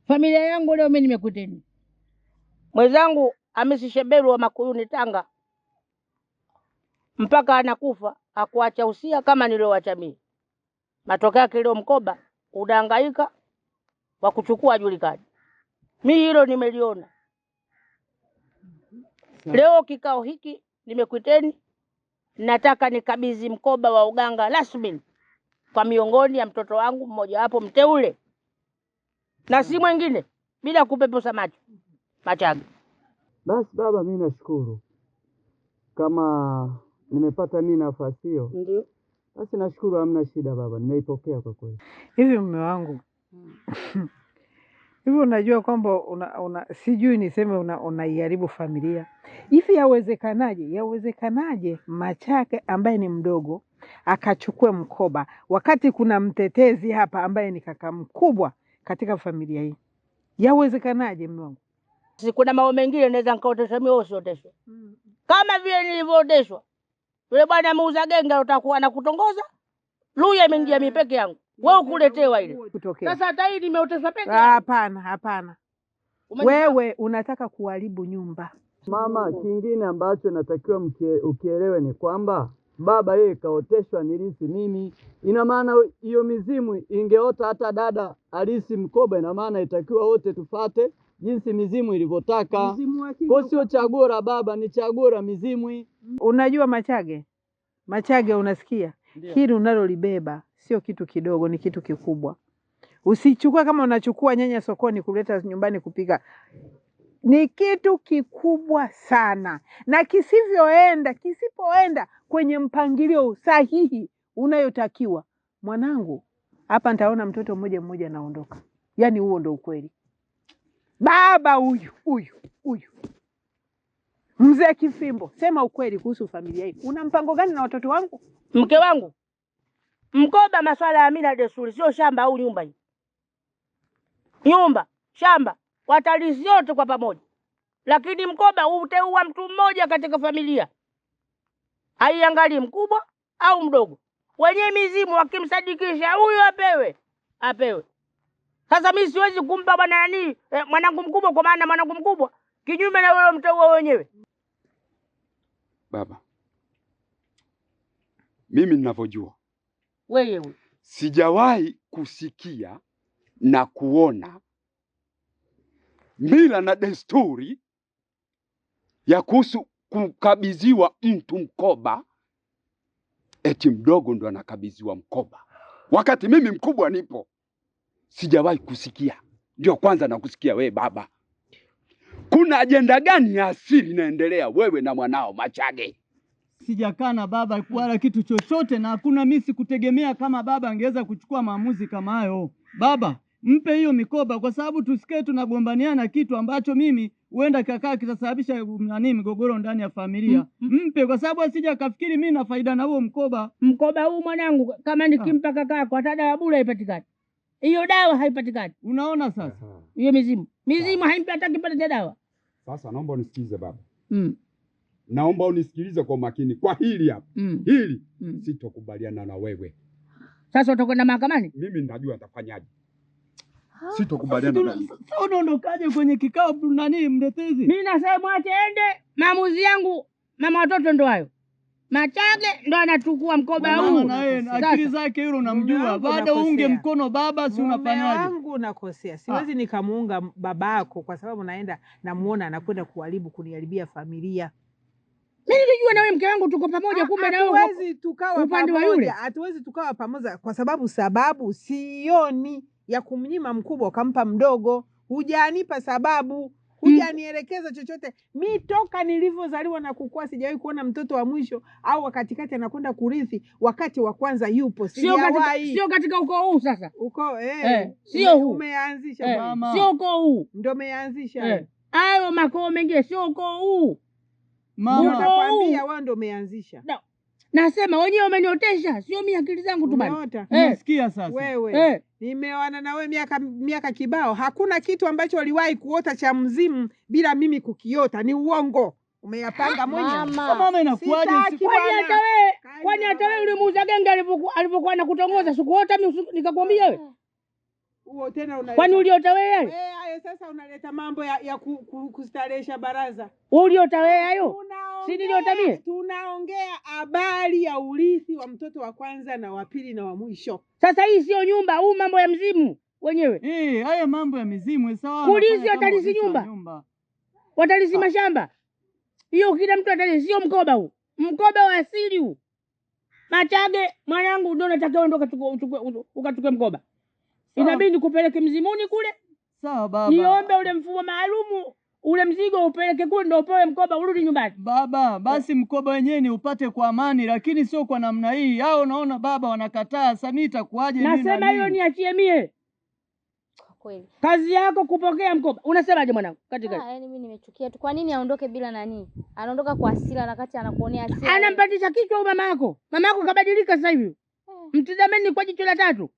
Familia yangu leo mimi nimekuteni. Mwenzangu Hamisi Sheberu wa Makuyuni Tanga, mpaka anakufa hakuacha usia kama nilioacha mimi. Matokeo yake leo mkoba unahangaika wa kuchukua ajulikani. Mimi hilo nimeliona. Leo kikao hiki nimekuiteni, nataka nikabidhi mkoba wa uganga rasmi kwa miongoni ya mtoto wangu mmoja hapo mteule, na si mwingine bila kupeposa macho Machaga. Basi baba, mimi nashukuru kama nimepata mimi nafasi hiyo. Ndio. Basi nashukuru, hamna shida baba, nimeipokea kwa kweli. Hivi mume wangu hivi unajua kwamba sijui niseme unaiharibu familia. Hivi yawezekanaje Machake ambaye ni mdogo akachukue mkoba wakati kuna mtetezi hapa ambaye ni kaka mkubwa katika familia hii? Yawezekanaje mume wangu? Si kuna mambo mengine naweza nikaotesha mimi usioteshwe. Kama vile nilivyooteshwa. Yule bwana muuza genga utakuwa na kutongoza. Luya imeingia mimi peke yangu. Wewe ukuletewa ile. Sasa hata hii nimeoteshwa peke yangu. Hapana. Wewe unataka kuharibu nyumba. Mama, kingine ambacho natakiwa ukielewe ni kwamba baba yeye kaoteshwa nilisi mimi. Ina maana hiyo mizimu ingeota hata dada alisi mkoba, ina maana itakiwa wote tufate jinsi mizimu ilivyotaka. Kwa sio chaguo la baba, ni chaguo la mizimu. Unajua Machage, unasikia? Hili unalolibeba sio kitu kidogo, ni kitu kikubwa. Usichukue kama unachukua nyanya sokoni kuleta nyumbani kupika. Ni kitu kikubwa sana, na kisipoenda kwenye mpangilio sahihi unayotakiwa, mwanangu, hapa nitaona mtoto mmoja naondoka. Yaani huo ndo ukweli. Baba huyu Mzee Kifimbo, sema ukweli kuhusu familia hii. Una mpango gani na watoto wangu? Mke wangu, mkoba maswala ya mila desturi, sio shamba au nyumba hii. Nyumba, shamba, watalii yote kwa pamoja. Lakini mkoba uteua mtu mmoja katika familia. Haiangalii mkubwa au mdogo. Wenye mizimu wakimsadikisha huyu apewe. Sasa mimi siwezi kumpa bwana mwanangu mkubwa kwa maana mwanangu mkubwa kinyume na wewe mteua wenyewe. Baba, mimi ninavyojua Wewe sijawahi kusikia na kuona mila na desturi ya kuhusu kukabidhiwa mtu mkoba, eti mdogo ndo anakabidhiwa mkoba wakati mimi mkubwa nipo. Sijawahi kusikia. Ndio kwanza nakusikia wewe baba. Kuna ajenda gani ya asili inaendelea wewe na mwanao Machage? Sijakana baba wala kitu chochote, na hakuna mimi sikutegemea kama baba angeweza kuchukua maamuzi kama hayo. Baba, mpe hiyo mikoba kwa sababu tusikae tunagombaniana kitu ambacho mimi huenda kakaa kitasababisha migogoro ndani ya familia. Mpe kwa sababu asije akafikiri mimi na faida na huo mkoba. Mkoba huu mwanangu kama nikimpa kakako hata dawa bure haipatikani. Hiyo dawa haipatikani. Unaona sasa? Hiyo mizimu haimpi hata kipata dawa. Sasa naomba unisikilize baba. Naomba unisikilize kwa makini. Kwa hili hapa. Hili sitokubaliana na wewe. Sasa utakwenda mahakamani? Mimi ninajua atafanyaje. Sitokubaliana na wewe. Sasa unaondokaje kwenye kikao mtetezi? Mimi nasema mwache ende, maamuzi yangu mama watoto ndo hayo. Machage ndo anachukua mkoba huu. Na yeye akili zake hilo unamjua. Bado unge mkono baba, si unafanyaje? Wangu unakosea. Siwezi nikamuunga babako kwa sababu naenda namuona anakwenda kuniharibia familia. Mimi nilijua na wewe mke wangu tuko pamoja, kumbe na wewe hatuwezi tukawa pamoja. Hatuwezi tukawa pamoja kwa sababu sioni ya kumnyima mkubwa ukampa mdogo. Hujanipa sababu, hujanielekeza chochote. Mimi toka nilivyozaliwa na kukua sijawahi kuona mtoto wa mwisho au wa katikati anakwenda kurithi wakati wa kwanza yupo. Sio katika ukoo huu sasa. Sio huu. Umeanzisha mama. Sio ukoo huu. Ndio umeanzisha. Hayo makoo mengine sio ukoo huu. Mama nakwambia wewe ndio umeanzisha. Nasema wenyewe wameniotesha, sio mimi akili zangu tu bali. Nasikia sasa. Wewe. Nimeona na wewe miaka kibao. Hakuna kitu ambacho uliwahi kuota cha mzimu bila mimi kukiota. Ni uongo. Umeyapanga mwenyewe. Mama inakuaje? Kwani hata wewe ulimuuza genge alivyokuwa anakutongoza sikuota mimi nikakwambia wewe? Huo tena kwani uliota wewe? wewe sasa unaleta mambo ya kustarehesha baraza. Uliota wewe hayo? Si niliota mie? Tunaongea habari ya urithi wa mtoto wa kwanza na wa pili na wa mwisho. Sasa hii sio nyumba, huu mambo ya mzimu wenyewe. Haya mambo ya mizimu sawa. Kulizi watalisi nyumba. Watalisi mashamba. Hiyo kila mtu atalisi, sio mkoba huu. Mkoba wa asili huu. Machage mwanangu ndio nataka uende ukachukue mkoba. Inabidi nikupeleke mzimuni kule. Sawa baba. Niombe ule mfumo maalumu, ule mzigo upeleke kule ndio upewe mkoba urudi nyumbani. Baba, basi mkoba wenyewe ni upate kwa amani, lakini sio kwa namna hii. Hao unaona baba wanakataa, sasa mimi itakuaje mimi? Nasema hiyo niachie mie. Kweli. Kazi yako kupokea mkoba. Unasemaje mwanangu? Katika. Yaani mimi nimechukia tu. Kwa nini aondoke bila nani? Anaondoka kwa hasira na kati anakuonea hasira. Anampatisha kichwa mama yako. Mama yako kabadilika sasa hivi. Mtizameni kwa jicho la tatu.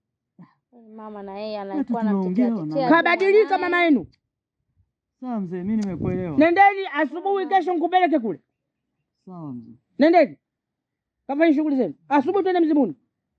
Mama na yeye anakuwa anamtetea. Kabadilika mama yenu. Sawa mzee, mimi nimekuelewa. Nendeni asubuhi kesho nikupeleke kule. Sawa mzee. Nendeni. Kafanya shughuli zenu. Asubuhi twende mzimuni.